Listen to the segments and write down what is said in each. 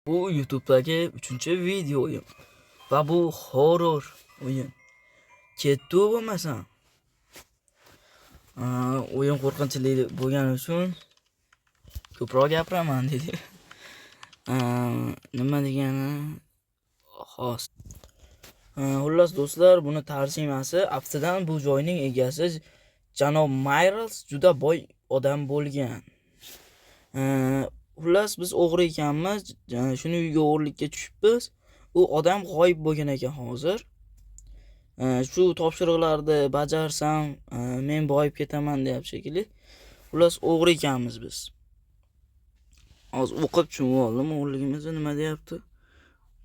Bu YouTube'dagi 3-video o'yin va bu horror o'yin. Ketdi bo'lmasam. O'yin qo'rqinchli bo'lgani uchun ko'proq gapiraman dedi. Nima degani xos. Xullas do'stlar, buni tarjimasi aftidan bu joyning egasi janob Mayrs juda boy odam bo'lgan. Xullas biz o'g'ri ekanmiz, shuni uyga o'g'irlikka tushibmiz. U odam g'oyib bo'lgan ekan hozir. Shu topshiriqlarni bajarsam, men boyib ketaman deyapti shekilli. Xullas o'g'ri ekanmiz biz. Hozir o'qib tushunib oldim o'g'irligimizni nima deyapti.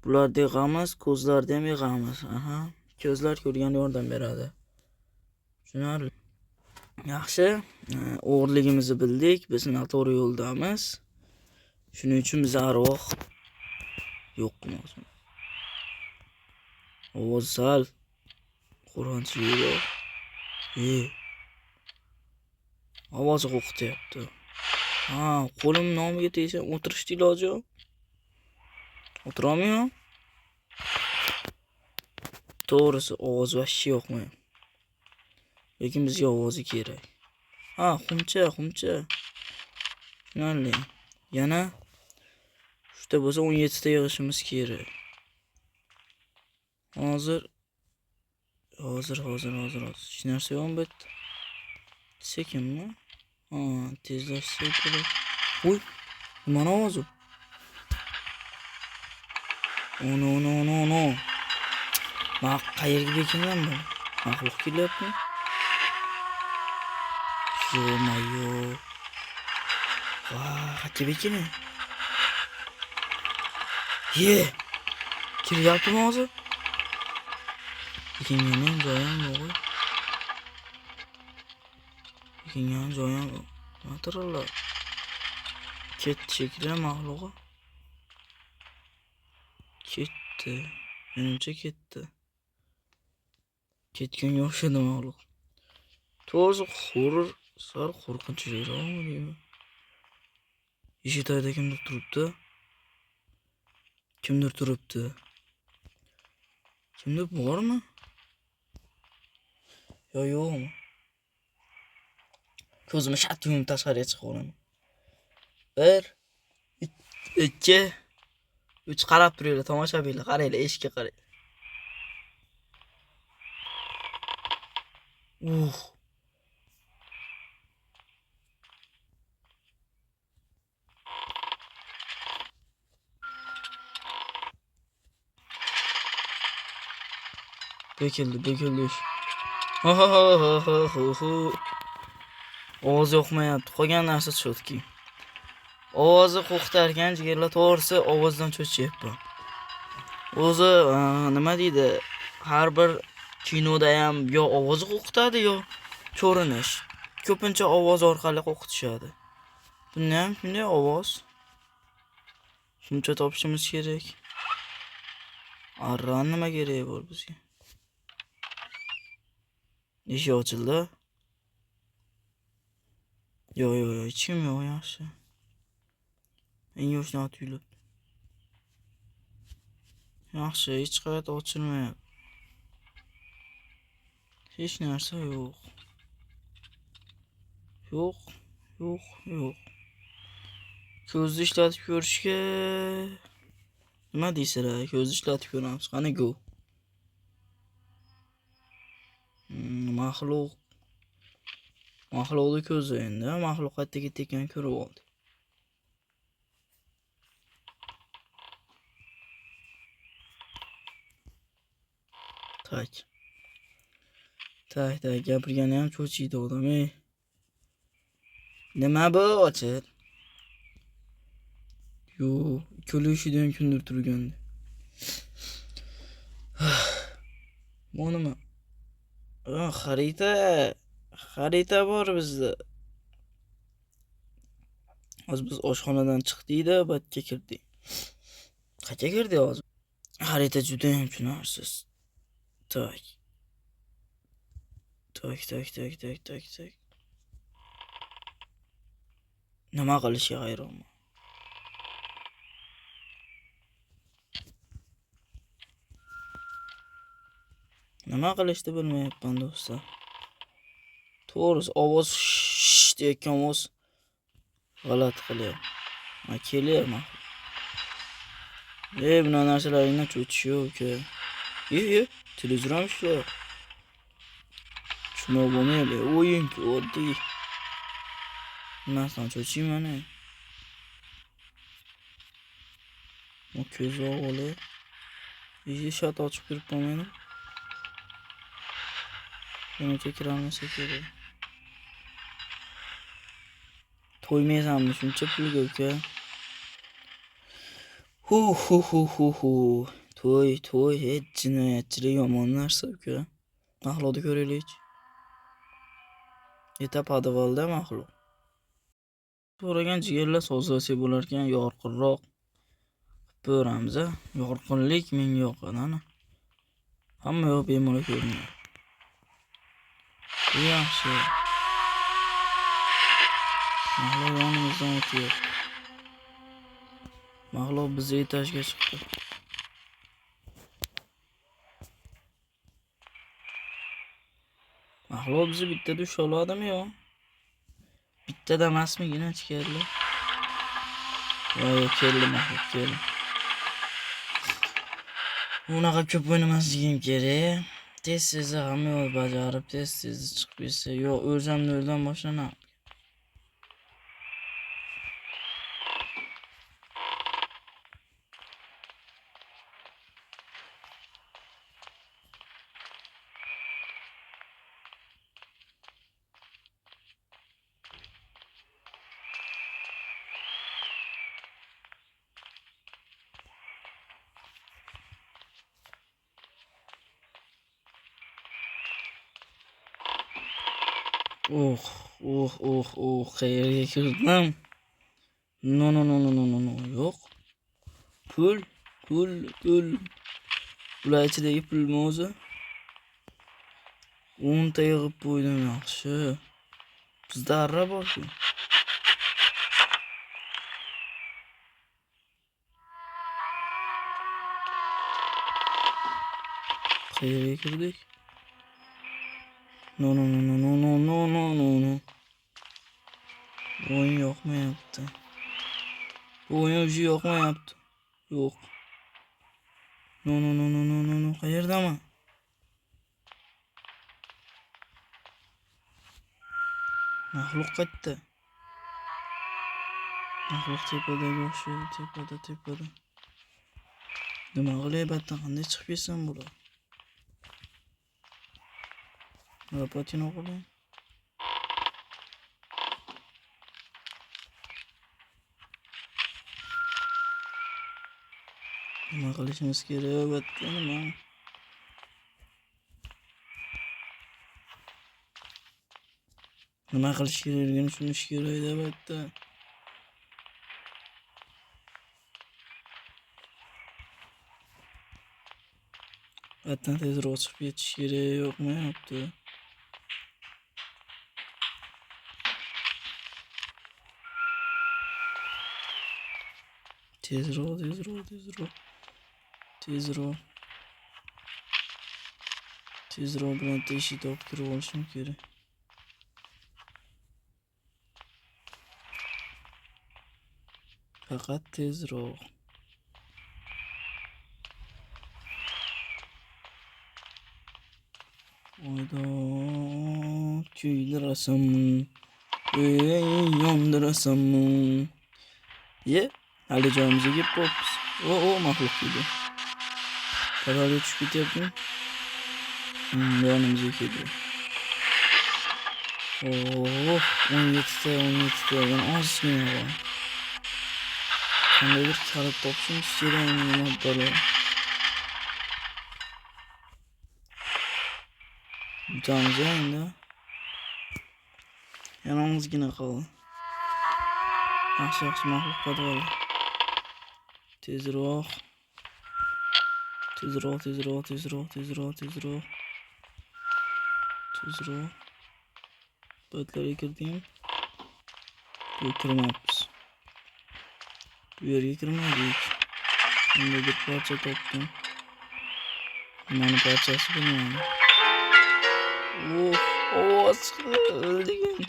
Bularda yig'amiz, ko'zlarda ham yig'amiz. Ko'zlar ko'rgan yordam beradi. Tushunarli. Yaxshi, o'g'irligimizni bildik, biz noto'g'ri yo'ldamiz. Shuning uchun biz arvoh yo'q qilmoqchi. Ovoz sal qo'rqinchliroq. Ovozi qo'rqityapti. Qo'lim nomiga tegsa o'tirishni iloji yo'q. O'tirolmayman. To'g'risi ovoz vashshi yo'qmi? Lekin bizga ovozi kerak. Xumcha. Tushunarli. Yana shunda bo'lsa 17 ta yig'ishimiz kerak. Hozir. Hech narsa yo'q bu yerda. Sekinmi? Tezlashsa kerak. Uy, mana ovozi. No. Men qayerga bekingan bu? Maxluq kelyapmi? Yo-mayo. Qayerga bekining? Kelyaptimi hozir? Bekinganing joyim yo'q. Bekingan joyim yo'q. Matrallar. Ketdi shekilli maxluqi. Ketdi. Menimcha ketdi. Ketganga o'xshadi maxluq. To'g'risi horror sal qo'rqinchliroqmi deyman. Eshik tagida kimdir turibdi. Kimdir bormi? Yo yo'qmi? Ko'zimni shat yumib tashqariga chiqib olaman. 1 2 3 qarab turinglar, tomoshabinlar, qaranglar, eshikka qarang. Bekildi. Ovoz yo'qmayapti. Qolgan narsa chotki. Ovozi qo'rqitarkan jigarlar, to'g'risi ovozdan cho'chiyapman. O'zi nima deydi? Har bir kinoda ham yo ovozi qo'rqitadi yo ko'rinish. Ko'pincha ovoz orqali qo'rqitishadi. Bunda ham shunday ovoz. Shuncha topishimiz kerak. Arran nima kerak bor bizga? Eshik ochildi. Yo, hech kim yo'q, yaxshi. Eng yoshdan tuyulibdi. Yaxshi, hech qayerda ochilmayapti. Hech narsa yo'q. Yo'q. Ko'zni ishlatib ko'rishga nima deysizlar? Ko'zni ishlatib ko'ramiz. Qani go. Maxluqni ko'zi endi. Maxluq qayerga ketayotganini ko'rib oldi. Tak, gapirgani ham cho'chiydi odam, Nima bu ochil? Yo'q, ko'lishida ham kimdir turgandi. Bu nima? Xarita bor bizda. Hozir biz oshxonadan chiqdik-da, bu yerga kirdik. Qayerga kirdik hozir? Xarita juda ham tushunarsiz. Tak. Nima qilishga hayronman. Nima qilishni bilmayapman do'stlar. To'g'risi ovoz shh deyotgan ovoz g'alati qilyapti. Kelyapman. Bunaqa narsalardan cho'chish uka. Televizor ham ishlar. Shuna bo'lmaydi. O'yin-ku oddiy. Nasıl çocuğum hani? O közü oğlu. İyice şat açıp girip bana. Beni çekir çekiyor. Toymaysan shuncha pulga uka. Hu. To'y, hech jinoyatchilik yomon narsa uka. Mahluqni ko'raylik. Yeta podvalda mahluq. So'ragan jigarlar sozlasa bo'lar ekan, yorqinroq. Ko'ramiz a. Yorqinlik menga yoqadi ana. Hamma yoq bemalol ko'rinadi. Bu yaxshi. Mahluq yonimizdan o'tyapti. Mahluq bizni etajga chiqdi. Mahluq bizni bittada usha oladimi yo? Bittada emasmigina ichkarilar? Voy, keldi mahluq, keldi. Unaqa ko'p o'ynamasligim kerak. Tez hamma yo'l bajarib, tez chiqib ketsa, yo o'zim noldan boshlanam. Qayerga kirdim? No. Yo'q. Pul. Bular ichidagi pulmi o'zi? 10 ta yig'ib qo'ydim, yaxshi. Bizda arra bor-ku. Qayerga kirdik? No. O'yin yoqmayapti. O'yin o'zi yoqmayapti. Yo'q. No. Qayerdaman? Mahluq qayerda? Mahluq tepadagi o'xshaydi, tepada. Nima qilyapti? Qanday chiqib ketsam bo'ladi? Rapatini o'qilay. Nima qilishimiz kerak? Albatta nima? Nima qilish kerakligini tushunish kerak albatta. Albatta tezroq chiqib ketish kerak, yo'qmayapti. Tezroq. Tezroq bilan eshik olib kirib olishim kerak. Faqat tezroq. Oyda kuydirasan, yondirasan. Hali joyimizga kelib qolibmiz. Mahluq keldi. Parolga tushib ketyaptimi? Yonimizga keldi. 17 ta, yana ozgina bor. Qandaydir kalit topishimiz kerakmi moddalar. Bitamiz endi. Yana ozgina qoldi. Yaxshi mahluq podval. Tezroq. Batlarga kirdim. Kirmabmiz. Bu yerga kirmadik. Endi bir parcha topdim. Mana parchasi bilmayman. Ovoz chiqdi, o'ldigan.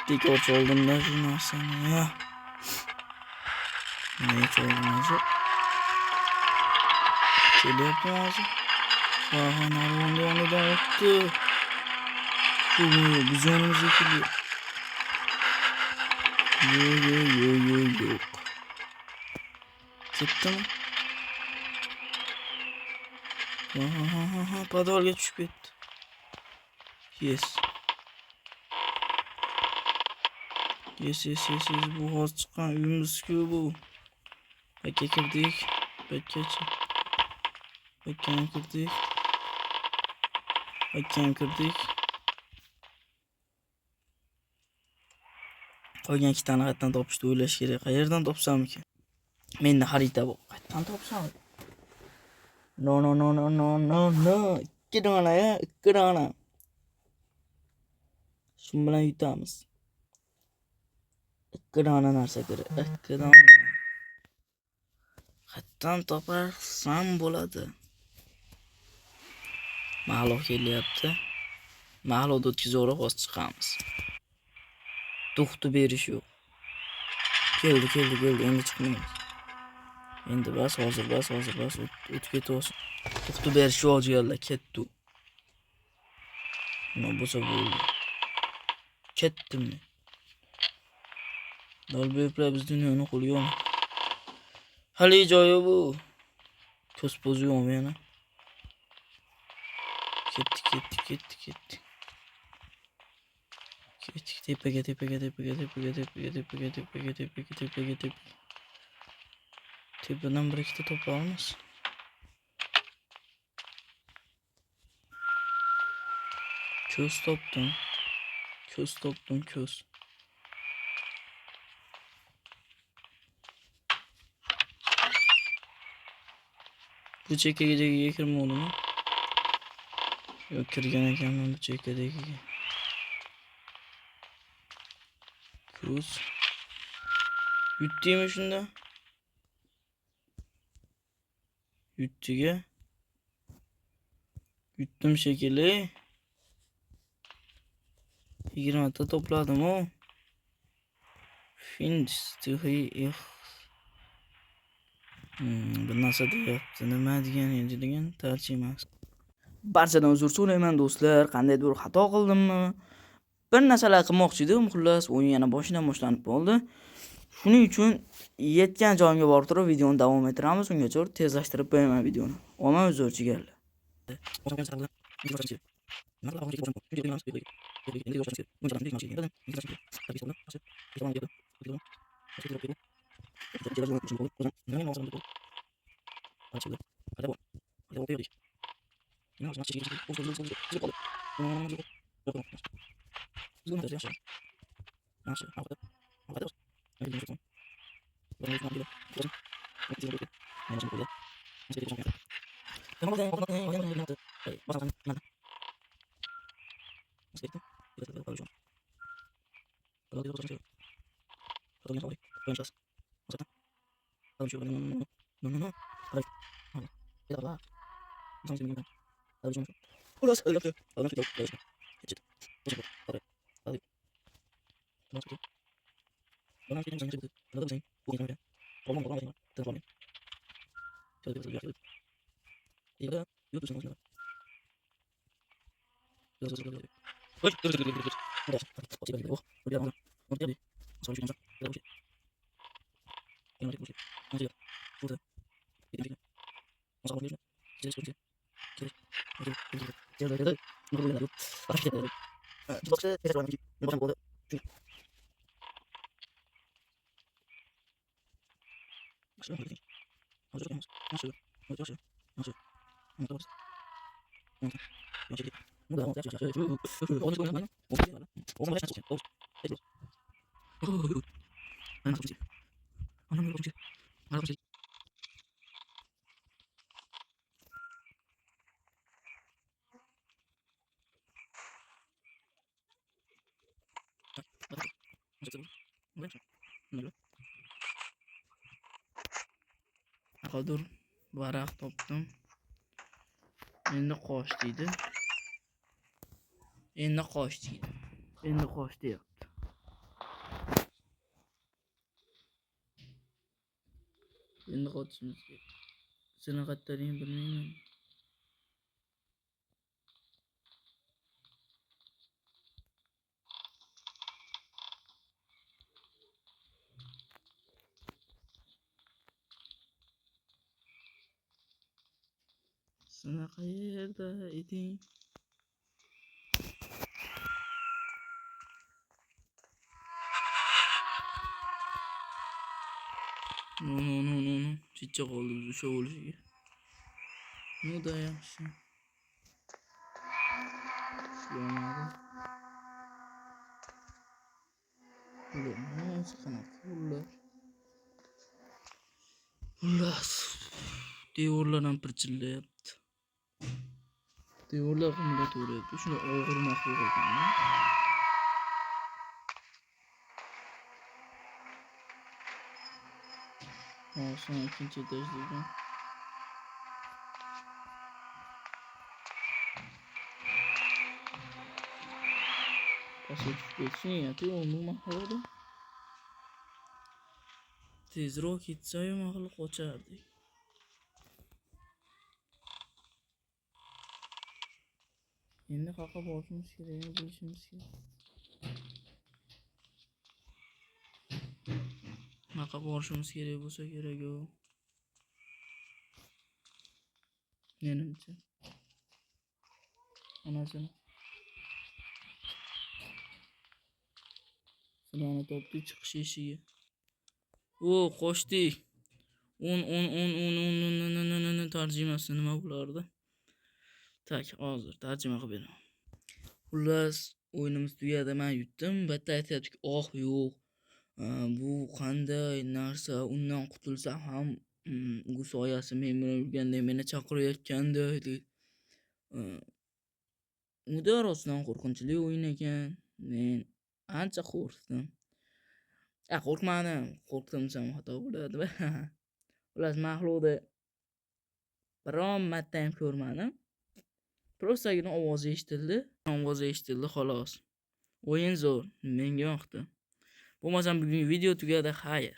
Dekor oldimda shu narsani. Ya. Ne oldu hozir? Kelyapti hozir. Ha, narvonda yonidan o'tdi. Shu biz yonimizga kelyapti. Yo'q. Ketdimi? Ha, podvalga tushib ketdi. Yes. Bu hozir chiqqan uyimiz-ku bu. Bakka kirdik. Bakkacha. Bakkam kirdik. Qolgan ikkita tane qayerdan topishni o'ylash kerak. Qayerdan topsam ekan? Menda xarita bor. Qayerdan topsam? No. Ikki dona. Shu bilan yutamiz. Ikki dona narsa kerak. Ikki dona. Qayerdan toparsam bo'ladi? Ma'lum kelyapti. Ma'lumni o'tkazib hozir chiqamiz. To'xtu berish yo'q. Keldi. Endi chiqmaymiz. Endi hozir bas. O'tib ketyapsiz. To'xtu berish yo'q jigarlar, ketdi. Nima bo'lsa bo'ldi. Ketdimmi? Dalbeyplar biz dunyoni qo'lga oldi. Hali joyi bu. Ko'z po'zi yo'qmi yana? Ketdik. Tepaga. Tepadan bir ikkita topa olamiz. Ko'z topdim. Bu chekkaga kirmadimi? Yo'q, kirgan ekanman bu chekkadagiga. Ko'z. Yutdingmi shunda? Yutdiga. Yutdim shekilli. 20 ta topladim o. Bir narsa deyapti. Nima degan tarjimasi. Barchadan uzr so'rayman do'stlar. Qandaydir bir xato qildimmi? Bir narsalar qilmoqchi edim, xullas o'yin yana boshlanib qoldi. Shuning uchun yetgan joyimga borib turib videoni davom ettiramiz. Ungacha tezlashtirib qo'yaman videoni. Omma uzr chigarlar. Hozir varaq topdim. Endi qoch deydi. Endi qoch deydi. Endi qoch deyapti. Endi qochishimiz kerak. Seni qayerdaligini bilmayman. Sen qayerda eding? No. Chicha qoldi biz o'sha bo'lishiga. Nuda yaxshi. Ishlamadi. Ular qanaqa ular? Xullas. Devorlar ham pirchillayapti. Devorlar qimlataveryapti. Shuni og'ir maxluq ekan. Sen ikkinchi etaj degan. Pastga tushib ketsin ya, onu maxluqda. Tezroq ketsa-yu maxluq qochardik. Endi qaqa borishimiz kerak, bilishimiz kerak. Qaqa borishimiz kerak bo'lsa kerak-ku. Menimcha. Onasini. Silani topdi chiqish eshigiga. O, qochdik. Tarjimasi nima bo'lardi? Tak, hozir tarjima qilib beraman. Xullas, o'yinimiz tugadi, men yutdim. Bitta aytayapti-ki, yo'q. Bu qanday narsa, undan qutulsam ham u soyasi men bilan yurganda meni chaqirayotganda deydi. Uda rostdan qo'rqinchli o'yin ekan. Men ancha qo'rqdim. Qo'rqmadim. Qo'rqdim desam xato bo'ladi. Xullas, maxluqni biron marta ham ko'rmadim. Prostagina ovozi eshitildi, xolos. O'yin zo'r, menga yoqdi. Bo'lmasam bugungi video tugadi, xayr.